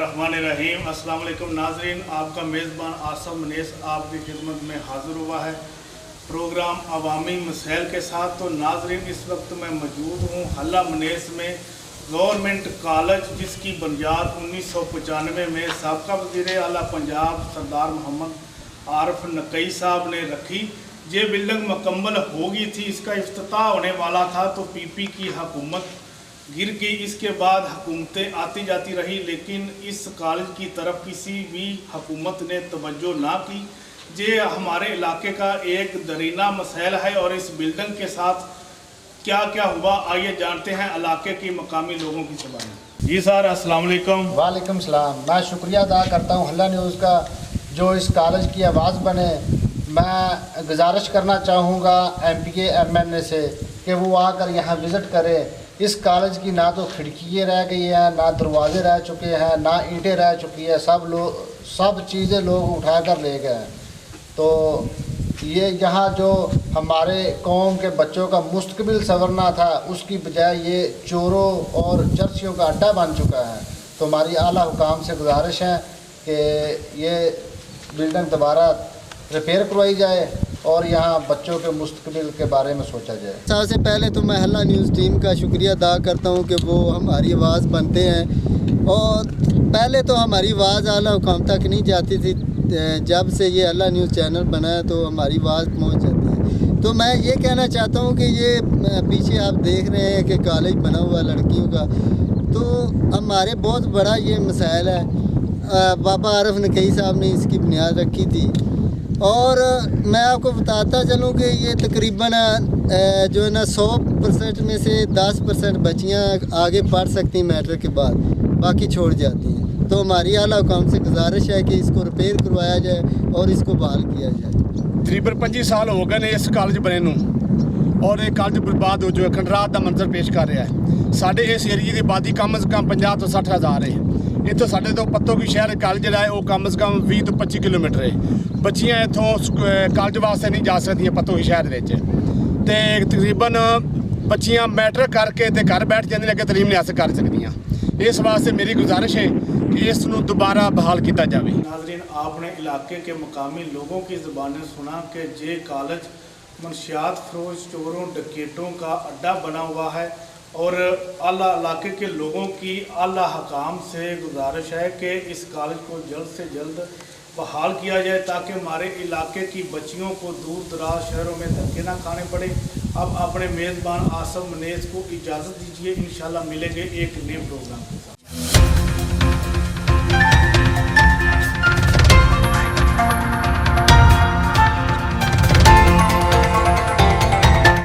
बिस्मिल्लाहिर्रहमानिर्रहीम। अस्सलाम वालेकुम नाज़रीन, आपका मेज़बान आसम मनीस आपकी खिदमत में हाज़िर हुआ है प्रोग्राम अवामी मसैल के साथ। तो नाज़रीन, इस वक्त मैं मौजूद हूँ हल्ला मनीस में गवर्नमेंट कॉलेज, जिसकी बुनियाद 1995 में साबका वज़ीर आला पंजाब सरदार मोहम्मद आरिफ नकई साहब ने रखी। ये बिल्डिंग मुकम्मल हो गई थी, इसका इफ्तिताह होने वाला था तो पीपी की हुकूमत गिर गई। इसके बाद हुकूमतें आती जाती रही, लेकिन इस कॉलेज की तरफ किसी भी हुकूमत ने तवज्जो ना की। ये हमारे इलाके का एक दरीना मसैल है और इस बिल्डिंग के साथ क्या क्या हुआ, आइए जानते हैं इलाके के मकामी लोगों की ज़बानी। जी सर, अस्सलाम वालेकुम। वालेकुम सलाम। मैं शुक्रिया अदा करता हूँ हल्ला न्यूज़ का जो इस कॉलेज की आवाज़ बने। मैं गुजारिश करना चाहूँगा MPK MNA से कि वो आकर यहाँ विज़िट करे। इस कॉलेज की ना तो खिड़कियाँ रह गई हैं, ना दरवाजे रह चुके हैं, ना ईंटें रह चुकी है, सब चीज़ें लोग उठा कर ले गए। तो ये यहाँ जो हमारे कौम के बच्चों का मुस्तकबिल संवरना था, उसकी बजाय ये चोरों और चर्चियों का अड्डा बन चुका है। तो हमारी आला हुकाम से गुजारिश है कि ये बिल्डिंग दोबारा रिपेयर करवाई जाए और यहाँ बच्चों के मुस्तकबिल के बारे में सोचा जाए। सबसे पहले तो मैं हल्ला न्यूज़ टीम का शुक्रिया अदा करता हूँ कि वो हमारी आवाज़ बनते हैं। और पहले तो हमारी आवाज़ आला हुकाम तक नहीं जाती थी, जब से ये हल्ला न्यूज़ चैनल बना है तो हमारी आवाज़ पहुँच जाती है। तो मैं ये कहना चाहता हूँ कि ये पीछे आप देख रहे हैं कि कॉलेज बना हुआ लड़कियों का, तो हमारे बहुत बड़ा ये मसाइल है। बाबा आरिफ नकई साहब ने इसकी बुनियाद रखी थी। और मैं आपको बताता चलूँ कि ये तकरीबन जो है ना 100% में से 10% बच्चियाँ आगे पढ़ सकती हैं मैट्रिक के बाद, बाकी छोड़ जाती हैं। तो हमारी आला हुकाम से गुजारिश है कि इसको रिपेयर करवाया जाए और इसको बहाल किया जाए। तकरीबन 25 साल हो गए ने इस कॉलेज बने नूं और ये कॉलेज बर्बाद हो जो खंडरात का मंजर पेश कर रहा है। साढ़े इस एरिए की आबादी कम अज़ कम 50 तो 60 हज़ार है। इतों साढ़े तो पत्तों की शहर कॉलेज जो है वो कम अज़ कम 20 तो 25 किलोमीटर है। बच्चियाँ इतों कॉलेज वास्ते नहीं जा सकती पत्तों की शहर में। तो तकरीबन बच्चियाँ मैट्रिक करके ते घर बैठ जाने अगे तलीम नहीं हासिल कर सकदियाँ। इस वास्ते मेरी गुजारिश है कि इसनूं दोबारा बहाल किया जाए। नाज़रीन, आपने इलाके के मकामी लोगों की ज़बानें सुना कि ये कॉलेज मनशियात फरोश, चोरों, डकैतों का अड्डा बना हुआ है। और आला इलाके के लोगों की आला हकाम से गुजारिश है कि इस कॉलेज को जल्द से जल्द बहाल किया जाए ताकि हमारे इलाके की बच्चियों को दूर दराज शहरों में धक्के ना खाने पड़े। अब अपने मेज़बान आसम मनीस को इजाज़त दीजिए, इंशाल्लाह मिलेंगे एक नए प्रोग्राम के साथ।